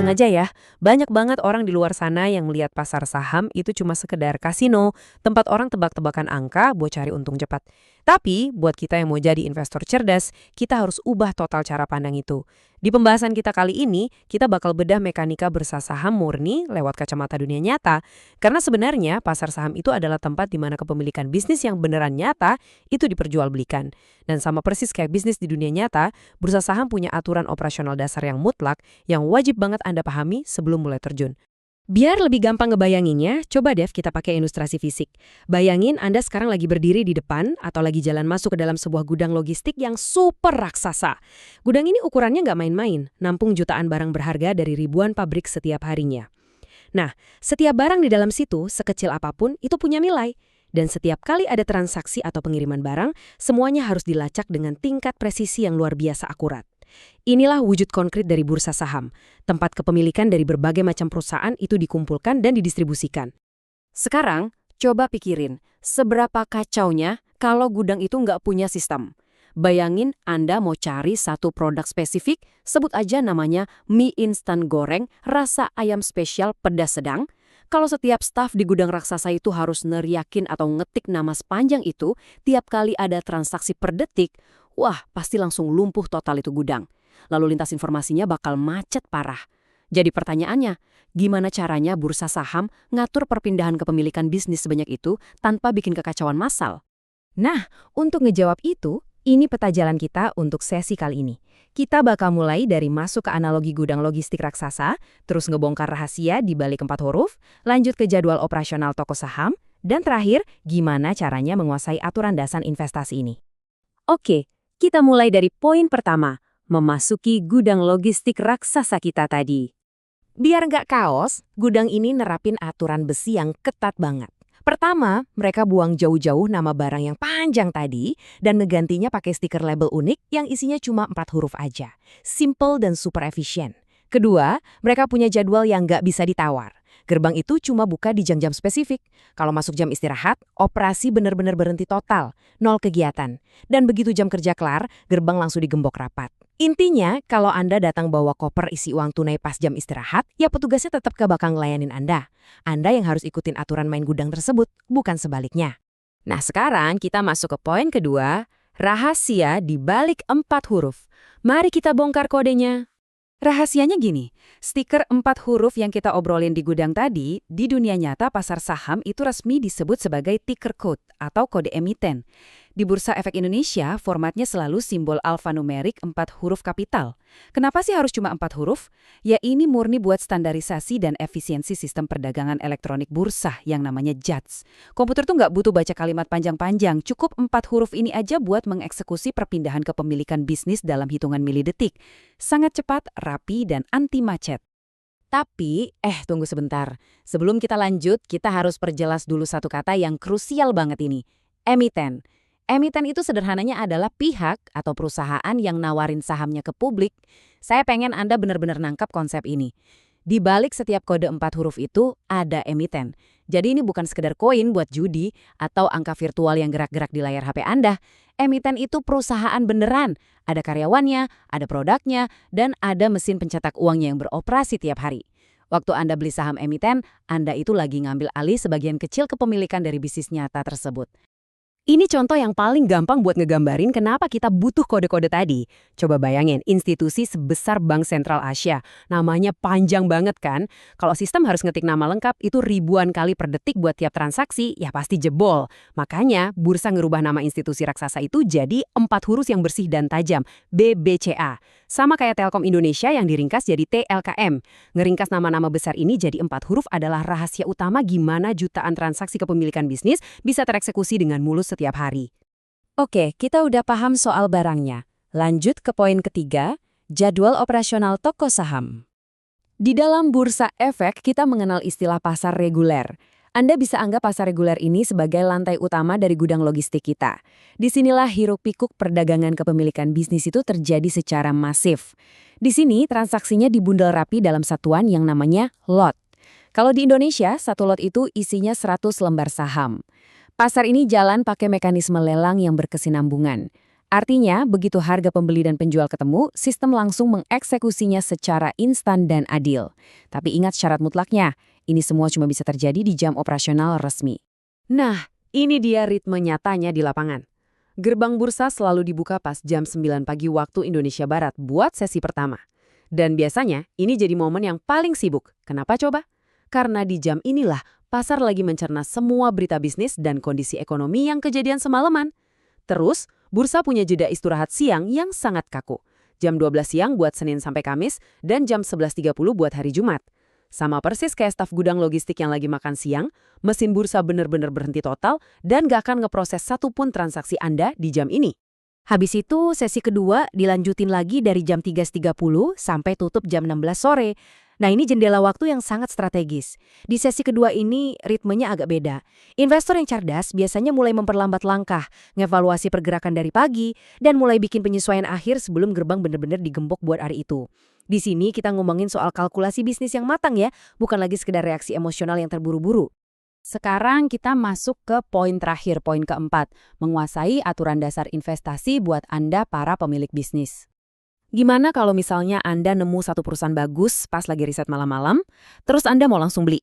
Langsung aja ya, banyak banget orang di luar sana yang melihat pasar saham itu cuma sekedar kasino, tempat orang tebak-tebakan angka buat cari untung cepat. Tapi, buat kita yang mau jadi investor cerdas, kita harus ubah total cara pandang itu. Di pembahasan kita kali ini, kita bakal bedah mekanika bursa saham murni lewat kacamata dunia nyata. Karena sebenarnya pasar saham itu adalah tempat di mana kepemilikan bisnis yang beneran nyata itu diperjualbelikan. Dan sama persis kayak bisnis di dunia nyata, bursa saham punya aturan operasional dasar yang mutlak yang wajib banget Anda pahami sebelum mulai terjun. Biar lebih gampang ngebayanginnya, coba Dev kita pakai ilustrasi fisik. Bayangin Anda sekarang lagi berdiri di depan atau lagi jalan masuk ke dalam sebuah gudang logistik yang super raksasa. Gudang ini ukurannya nggak main-main, nampung jutaan barang berharga dari ribuan pabrik setiap harinya. Nah, setiap barang di dalam situ, sekecil apapun, itu punya nilai. Dan setiap kali ada transaksi atau pengiriman barang, semuanya harus dilacak dengan tingkat presisi yang luar biasa akurat. Inilah wujud konkret dari bursa saham, tempat kepemilikan dari berbagai macam perusahaan itu dikumpulkan dan didistribusikan. Sekarang, coba pikirin, seberapa kacaunya kalau gudang itu nggak punya sistem. Bayangin Anda mau cari satu produk spesifik, sebut aja namanya mie instan goreng, rasa ayam spesial pedas sedang. Kalau setiap staf di gudang raksasa itu harus neriakin atau ngetik nama sepanjang itu, tiap kali ada transaksi per detik, wah pasti langsung lumpuh total itu gudang. Lalu lintas informasinya bakal macet parah. Jadi pertanyaannya, gimana caranya bursa saham ngatur perpindahan kepemilikan bisnis sebanyak itu tanpa bikin kekacauan massal? Nah, untuk ngejawab itu, ini peta jalan kita untuk sesi kali ini. Kita bakal mulai dari masuk ke analogi gudang logistik raksasa, terus ngebongkar rahasia di balik 4 huruf, lanjut ke jadwal operasional toko saham, dan terakhir, gimana caranya menguasai aturan dasar investasi ini. Oke, kita mulai dari poin pertama, memasuki gudang logistik raksasa kita tadi. Biar nggak kaos, gudang ini nerapin aturan besi yang ketat banget. Pertama, mereka buang jauh-jauh nama barang yang panjang tadi dan ngegantinya pakai stiker label unik yang isinya cuma 4 huruf aja. Simple dan super efisien. Kedua, mereka punya jadwal yang nggak bisa ditawar. Gerbang itu cuma buka di jam-jam spesifik. Kalau masuk jam istirahat, operasi benar-benar berhenti total, nol kegiatan. Dan begitu jam kerja kelar, gerbang langsung digembok rapat. Intinya, kalau Anda datang bawa koper isi uang tunai pas jam istirahat, ya petugasnya tetap gak bakal ngelayanin Anda. Anda yang harus ikutin aturan main gudang tersebut, bukan sebaliknya. Nah sekarang kita masuk ke poin kedua, rahasia di balik 4 huruf. Mari kita bongkar kodenya. Rahasianya gini, stiker 4 huruf yang kita obrolin di gudang tadi, di dunia nyata pasar saham itu resmi disebut sebagai ticker code atau kode emiten. Di Bursa Efek Indonesia, formatnya selalu simbol alfanumerik 4 huruf kapital. Kenapa sih harus cuma 4 huruf? Ya ini murni buat standarisasi dan efisiensi sistem perdagangan elektronik bursa yang namanya JATS. Komputer tuh nggak butuh baca kalimat panjang-panjang, cukup 4 huruf ini aja buat mengeksekusi perpindahan kepemilikan bisnis dalam hitungan milidetik. Sangat cepat, rapi, dan anti macet. Tapi, tunggu sebentar. Sebelum kita lanjut, kita harus perjelas dulu satu kata yang krusial banget ini. Emiten. Emiten itu sederhananya adalah pihak atau perusahaan yang nawarin sahamnya ke publik. Saya pengen Anda benar-benar nangkap konsep ini. Di balik setiap kode 4 huruf itu ada emiten. Jadi ini bukan sekedar koin buat judi atau angka virtual yang gerak-gerak di layar HP Anda. Emiten itu perusahaan beneran. Ada karyawannya, ada produknya, dan ada mesin pencetak uangnya yang beroperasi tiap hari. Waktu Anda beli saham emiten, Anda itu lagi ngambil alih sebagian kecil kepemilikan dari bisnis nyata tersebut. Ini contoh yang paling gampang buat ngegambarin kenapa kita butuh kode-kode tadi. Coba bayangin, institusi sebesar Bank Sentral Asia. Namanya panjang banget kan? Kalau sistem harus ngetik nama lengkap, itu ribuan kali per detik buat tiap transaksi, ya pasti jebol. Makanya, bursa ngerubah nama institusi raksasa itu jadi 4 huruf yang bersih dan tajam, BBCA. Sama kayak Telkom Indonesia yang diringkas jadi TLKM. Ngeringkas nama-nama besar ini jadi 4 huruf adalah rahasia utama gimana jutaan transaksi kepemilikan bisnis bisa tereksekusi dengan mulus setiap hari. Oke, kita udah paham soal barangnya. Lanjut ke poin ketiga, jadwal operasional toko saham. Di dalam bursa efek, kita mengenal istilah pasar reguler. Anda bisa anggap pasar reguler ini sebagai lantai utama dari gudang logistik kita. Disinilah hiruk-pikuk perdagangan kepemilikan bisnis itu terjadi secara masif. Di sini transaksinya dibundel rapi dalam satuan yang namanya lot. Kalau di Indonesia, satu lot itu isinya 100 lembar saham. Pasar ini jalan pakai mekanisme lelang yang berkesinambungan. Artinya, begitu harga pembeli dan penjual ketemu, sistem langsung mengeksekusinya secara instan dan adil. Tapi ingat syarat mutlaknya, ini semua cuma bisa terjadi di jam operasional resmi. Nah, ini dia ritme nyatanya di lapangan. Gerbang bursa selalu dibuka pas jam 9 pagi waktu Indonesia Barat buat sesi pertama. Dan biasanya, ini jadi momen yang paling sibuk. Kenapa coba? Karena di jam inilah pasar lagi mencerna semua berita bisnis dan kondisi ekonomi yang kejadian semalaman. Terus, bursa punya jeda istirahat siang yang sangat kaku. Jam 12 siang buat Senin sampai Kamis dan jam 11.30 buat hari Jumat. Sama persis kayak staf gudang logistik yang lagi makan siang, mesin bursa bener-bener berhenti total dan gak akan ngeproses satupun transaksi Anda di jam ini. Habis itu, sesi kedua dilanjutin lagi dari jam 13.30 sampai tutup jam 16 sore. Nah, ini jendela waktu yang sangat strategis. Di sesi kedua ini, ritmenya agak beda. Investor yang cerdas biasanya mulai memperlambat langkah, ngevaluasi pergerakan dari pagi, dan mulai bikin penyesuaian akhir sebelum gerbang benar-benar digembok buat hari itu. Di sini kita ngomongin soal kalkulasi bisnis yang matang ya, bukan lagi sekedar reaksi emosional yang terburu-buru. Sekarang kita masuk ke poin terakhir, poin keempat, menguasai aturan dasar investasi buat Anda para pemilik bisnis. Gimana kalau misalnya Anda nemu satu perusahaan bagus pas lagi riset malam-malam, terus Anda mau langsung beli?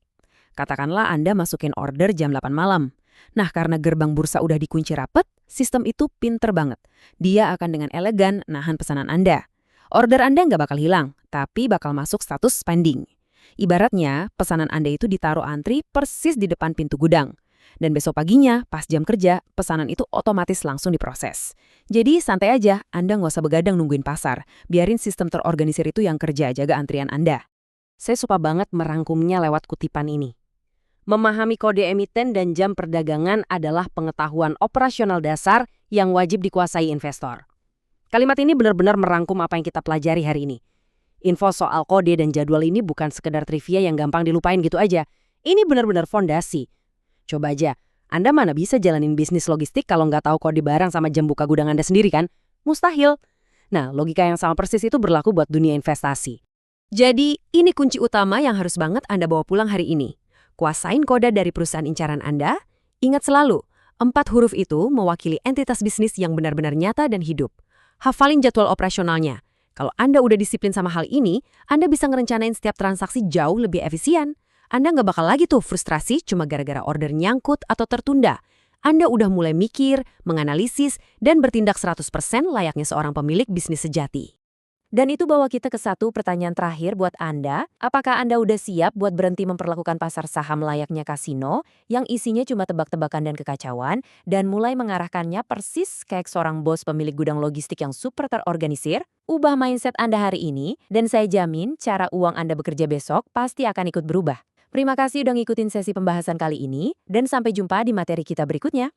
Katakanlah Anda masukin order jam 8 malam. Nah, karena gerbang bursa udah dikunci rapet, sistem itu pinter banget. Dia akan dengan elegan nahan pesanan Anda. Order Anda nggak bakal hilang, tapi bakal masuk status pending. Ibaratnya, pesanan Anda itu ditaruh antri persis di depan pintu gudang. Dan besok paginya, pas jam kerja, pesanan itu otomatis langsung diproses. Jadi santai aja, Anda nggak usah begadang nungguin pasar. Biarin sistem terorganisir itu yang kerja jaga antrian Anda. Saya suka banget merangkumnya lewat kutipan ini. Memahami kode emiten dan jam perdagangan adalah pengetahuan operasional dasar yang wajib dikuasai investor. Kalimat ini benar-benar merangkum apa yang kita pelajari hari ini. Info soal kode dan jadwal ini bukan sekedar trivia yang gampang dilupain gitu aja. Ini benar-benar fondasi. Coba aja, Anda mana bisa jalanin bisnis logistik kalau nggak tahu kode barang sama jam buka gudang Anda sendiri kan? Mustahil. Nah, logika yang sama persis itu berlaku buat dunia investasi. Jadi, ini kunci utama yang harus banget Anda bawa pulang hari ini. Kuasain kode dari perusahaan incaran Anda. Ingat selalu, 4 huruf itu mewakili entitas bisnis yang benar-benar nyata dan hidup. Hafalin jadwal operasionalnya. Kalau Anda udah disiplin sama hal ini, Anda bisa ngerencanain setiap transaksi jauh lebih efisien. Anda nggak bakal lagi tuh frustrasi cuma gara-gara order nyangkut atau tertunda. Anda udah mulai mikir, menganalisis, dan bertindak 100% layaknya seorang pemilik bisnis sejati. Dan itu bawa kita ke satu pertanyaan terakhir buat Anda. Apakah Anda udah siap buat berhenti memperlakukan pasar saham layaknya kasino yang isinya cuma tebak-tebakan dan kekacauan dan mulai mengarahkannya persis kayak seorang bos pemilik gudang logistik yang super terorganisir? Ubah mindset Anda hari ini dan saya jamin cara uang Anda bekerja besok pasti akan ikut berubah. Terima kasih udah ngikutin sesi pembahasan kali ini dan sampai jumpa di materi kita berikutnya.